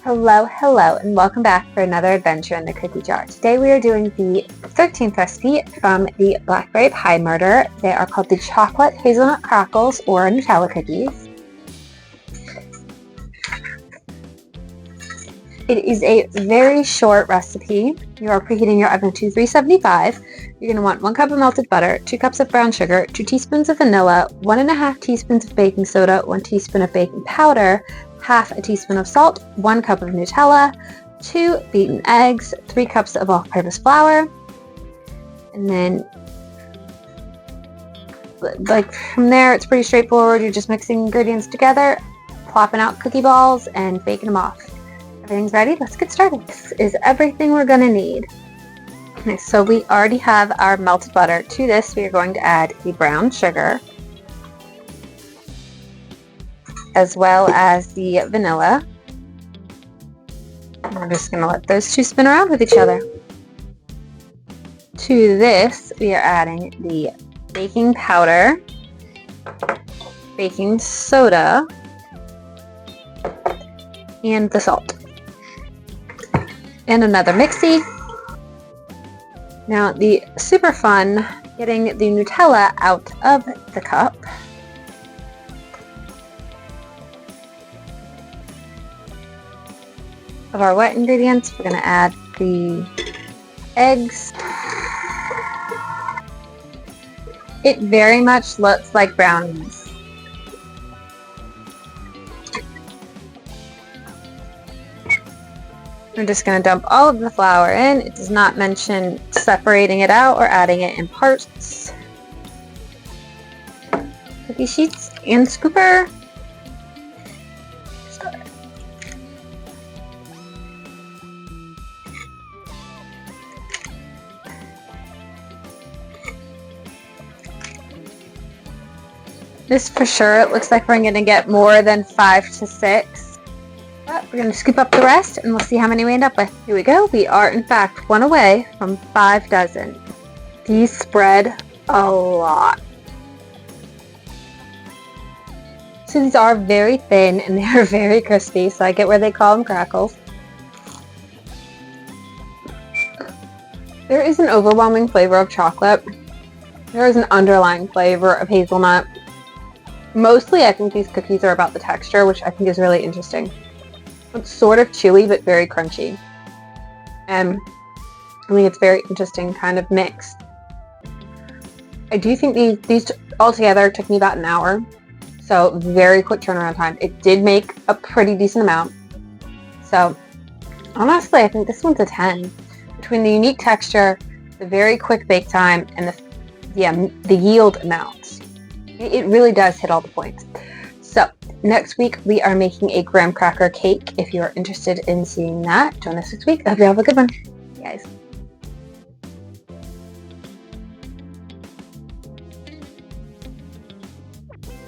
Hello, and welcome back for another adventure in the cookie jar. Today we are doing the 13th recipe from the Blackberry Pie Murder. They are called the chocolate hazelnut crackles or Nutella cookies. It is a very short recipe. You are preheating your oven to 375. You're going to want 1 cup of melted butter, 2 cups of brown sugar, 2 teaspoons of vanilla, 1.5 teaspoons of baking soda, 1 teaspoon of baking powder, half a teaspoon of salt, 1 cup of Nutella, 2 beaten eggs, 3 cups of all-purpose flour, and then from there it's pretty straightforward. You're just mixing ingredients together, plopping out cookie balls, and baking them off. Everything's ready. Let's get started. This is everything we're going to need. Okay, so we already have our melted butter. To this, we are going to add the brown sugar, as well as the vanilla. And we're just going to let those two spin around with each other. To this, we are adding the baking powder, baking soda, and the salt. And another mixie. Now the super fun, getting the Nutella out of the cup. Of our wet ingredients, we're going to add the eggs. It very much looks like brownies. We're just going to dump all of the flour in. It does not mention separating it out or adding it in parts. Cookie sheets and scooper. This for sure, it looks like we're going to get more than 5 to 6. But we're going to scoop up the rest and we'll see how many we end up with. Here we go. We are in fact 1 away from 5 dozen. These spread a lot. So these are very thin and they are very crispy, so I get where they call them crackles. There is an overwhelming flavor of chocolate. There is an underlying flavor of hazelnut. Mostly I think these cookies are about the texture, which I think is really interesting. It's sort of chewy, but very crunchy. And I think it's very interesting kind of mix. I do think these altogether took me about an hour. So very quick turnaround time. It did make a pretty decent amount. So honestly, I think this one's a 10. Between the unique texture, the very quick bake time, and the yield amount. It really does hit all the points. So next week we are making a graham cracker cake. If you are interested in seeing that, join us next week. I hope you have a good one. Bye, guys.